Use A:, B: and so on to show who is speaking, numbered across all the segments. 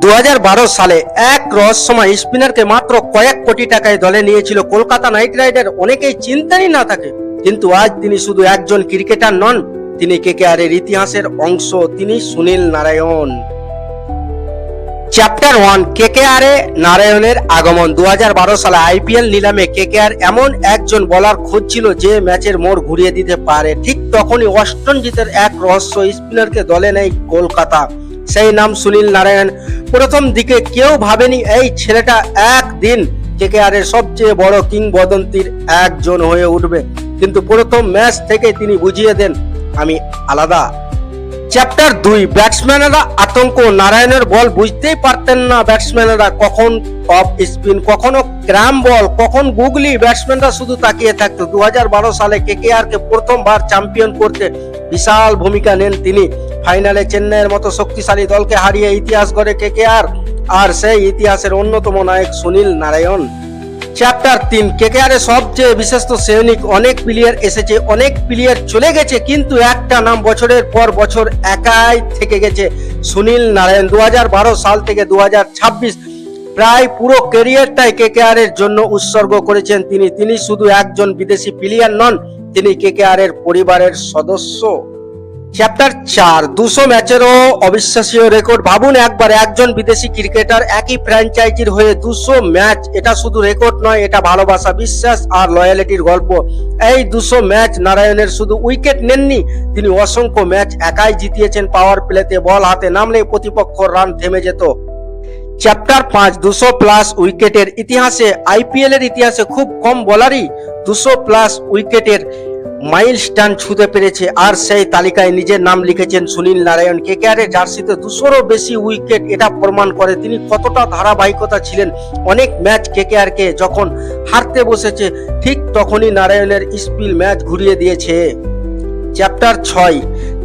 A: 2012 সালে এক রহস্যময় স্পিনারকে মাত্র কয়েক কোটি টাকায় দলে নিয়েছিল কলকাতা নাইট রাইডার। অনেকেই চিন্তারই না থাকে, কিন্তু আজ তিনি শুধু একজন ক্রিকেটার নন, তিনি কেকেআর এর ইতিহাসের অংশ। তিনি সুনীল নারায়ণ। চ্যাপ্টার 1, কেকেআর এ নারায়ণের আগমন। 2012 সালে আইপিএল নিলামে কেকেআর এমন একজন বোলার খুঁজছিল যে ম্যাচের মোড় ঘুরিয়ে দিতে পারে। ঠিক তখনই ওয়েস্ট ইন্ডিজের এক রহস্য স্পিনারকে দলে নেয় কলকাতা। সেই নাম সুনীল নারায়ণ। প্রথম দিকে কেউ ভাবেনি এই ছেলেটা একদিন কেকেআর এর সবচেয়ে বড় কিংবদন্তির একজন হয়ে উঠবে, কিন্তু প্রথম ম্যাচ থেকে তিনি বুঝিয়ে দেন, আমি আলাদা। চ্যাপ্টার 2, ব্যাটসম্যানেরা আতঙ্ক। নারায়ণের বল বুঝতেই পারতেন না ব্যাটসম্যানেরা, কখন অফ স্পিন, কখনো ক্র্যাম বল, কখন গুগলি। ব্যাটসম্যানরা শুধু তাকিয়ে থাকতো। 2012 সালে কেকেআর কে প্রথমবার চ্যাম্পিয়ন করতে বিশাল ভূমিকা নেন তিনি। ফাইনালে চেন্নাইয়ের মতো শক্তিশালী দলকে হারিয়ে ইতিহাস গড়ে কেকেআর, আর সেই ইতিহাসের অন্যতম নায়ক সুনীল নারায়ণ। চ্যাপ্টার 3, কেকেআর এর সবচেয়ে বিশেষ সৈনিক। অনেক প্লেয়ার এসেছে, অনেক প্লেয়ার চলে গেছে, কিন্তু একটা নাম বছরের পর বছর একাই থেকে গেছে, সুনীল নারায়ণ। 2012 সাল থেকে 2026 প্রায় পুরো ক্যারিয়ারটাই কেকেআর এর জন্য উৎসর্গ করেছেন তিনি। তিনি শুধু একজন বিদেশি প্লেয়ার নন, তিনি কেকেআর এর পরিবারের সদস্য। চ্যাপ্টার 4, 200 ম্যাচেরও অবিশ্বাস্য রেকর্ড। ভাবুন একবার, একজন বিদেশি ক্রিকেটার একই ফ্র্যাঞ্চাইজির হয়ে 200 ম্যাচ। এটা শুধু রেকর্ড নয়, এটা ভালোবাসা, বিশ্বাস আর লয়ালিটির গল্প। এই 200 ম্যাচ নারায়ণের শুধু উইকেট নেননি, তিনি অসংখ্য ম্যাচ একাই জিতিয়েছেন। পাওয়ার প্লেতে বল হাতে নামলে প্রতিপক্ষ রান থেমে যেত। চ্যাপ্টার 5, 200 প্লাস উইকেটের ইতিহাসে। আইপিএল এর ইতিহাসে খুব কম বোলারই 200 প্লাস উইকেটের মাইলস্টোন ছুঁতে পেরেছে, আর সেই তালিকায় নিজের নাম লিখেছেন সুনীল নারায়ণ। কেকেআর এর জার্সিতে 200রও বেশি উইকেট, এটা প্রমাণ করে তিনি কতটা ধারাবাহিকতা ছিলেন। অনেক ম্যাচ কেকেআর কে যখন হারতে বসেছে, ঠিক তখনই নারায়ণের স্পিল ম্যাচ ঘুরিয়ে দিয়েছে। চ্যাপ্টার 6,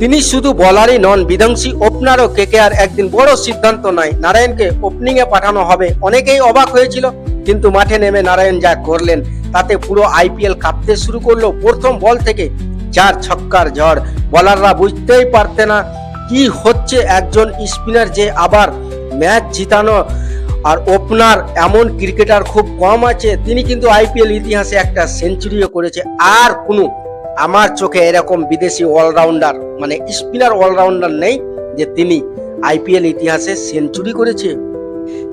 A: তিনি শুধু বোলারই নন, বিধ্বংসী ওপেনারও। কেকেআর একদিন বড় সিদ্ধান্ত নেয়, নারায়ণকে ওপেনিং এ পাঠানো হবে। অনেকেই অবাক হয়েছিল, কিন্তু মাঠে নেমে নারায়ণ যা করলেন তাতে পুরো আইপিএল কাঁপতে শুরু করলো। প্রথম বল থেকে 4 ছক্কার ঝড়। বোলাররা বুঝতেই পারতে না কি হচ্ছে, একজন স্পিনার যে আবার ম্যাচ জিতানো, আর ওপেনার। এমন ক্রিকেটার খুব কম আছে, তিনি কিন্তু আইপিএল ইতিহাসে একটা সেঞ্চুরিও করেছে। আর কোনো আমার চোখে এরকম বিদেশি অলরাউন্ডার, মানে স্পিনার অলরাউন্ডার নেই যে তিনি আইপিএল ইতিহাসে সেঞ্চুরি করেছে।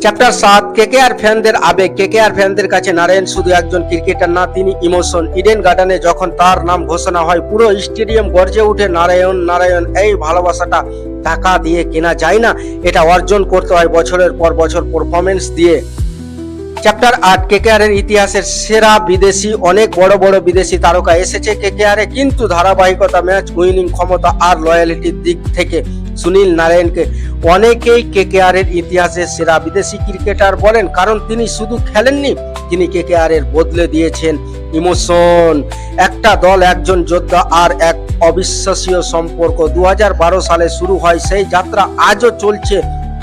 A: চ্যাপ্টার 7, কেকেআর ফ্যানদের আবেগ। কেকেআর ফ্যানদের কাছে নারায়ণ শুধু একজন ক্রিকেটার না, তিনি ইমোশন। ইডেন গার্ডেনে যখন তার নাম ঘোষণা হয়, পুরো স্টেডিয়াম গর্জে ওঠে, নারায়ণ নারায়ণ। এই ভালোবাসাটা টাকা দিয়ে কেনা যায় না, এটা অর্জন করতে হয় বছরের পর বছর পারফরমেন্স দিয়ে। চ্যাপ্টার 8, কেকেআর এর ইতিহাসের সেরা বিদেশি। অনেক বড় বড় বিদেশি তারকা এসেছে কেকেআর এ, কিন্তু ধারাবাহিকতা, ম্যাচ উইনিং ক্ষমতা আর লয়ালিটির দিক থেকে সুনীল নারায়ণকে অনেকেই কেকেআর এর ইতিহাসের সেরা বিদেশি ক্রিকেটার বলেন, কারণ তিনি শুধু খেলেননি, তিনি কেকেআর এর বদলে দিয়েছেন ইমোশন। একটা দল, একজন যোদ্ধা আর এক অবিশ্বাস্য সম্পর্ক। 2012 সালে শুরু হয় সেই যাত্রা, আজও চলছে।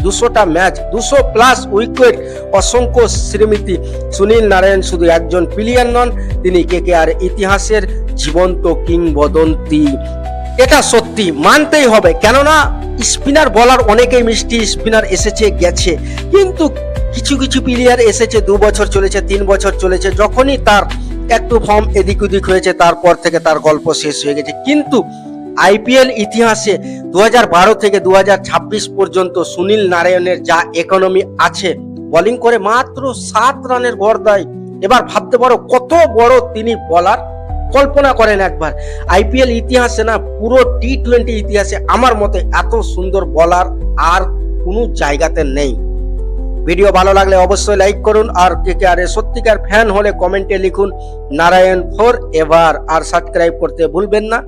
A: 200টা ম্যাচ, 200 প্লাস উইকেট, অসংখ্য স্মৃতি। সুনীল নারায়ণ শুধু একজন প্লেয়ার নন, তিনি কেকেআর ইতিহাসের জীবন্ত কিংবদন্তি। এটা সত্যি মানতেই হবে, কেননা স্পিনার বলার অনেকেই মিষ্টি স্পিনার এসেছে গেছে, কিন্তু কিছু কিছু প্লেয়ার এসেছে 2 বছর চলেছে, 3 বছর চলেছে, যখনই তার একটু ফর্ম এদিক ওদিক হয়েছে, তারপর থেকে তার গল্প শেষ হয়ে গেছে। কিন্তু আইপিএল ইতিহাসে 2012 থেকে 2026 পর্যন্ত সুনীল নারায়ণের যা ইকোনমি আছে, বোলিং করে মাত্র 7 রানের গড় দেয়। এবার ভাবতে পারো কত বড় তিনি বোলার, কল্পনা করেন একবার। আইপিএল ইতিহাসে না, পুরো টি20 ইতিহাসে আমার মতে এত সুন্দর বোলার আর কোনো জায়গাতে নেই। ভিডিও ভালো লাগলে অবশ্যই লাইক করুন, আর কেকেআর এর সত্যিকার ফ্যান হলে কমেন্টে লিখুন নারায়ণ ফর এভার, আর সাবস্ক্রাইব করতে ভুলবেন না।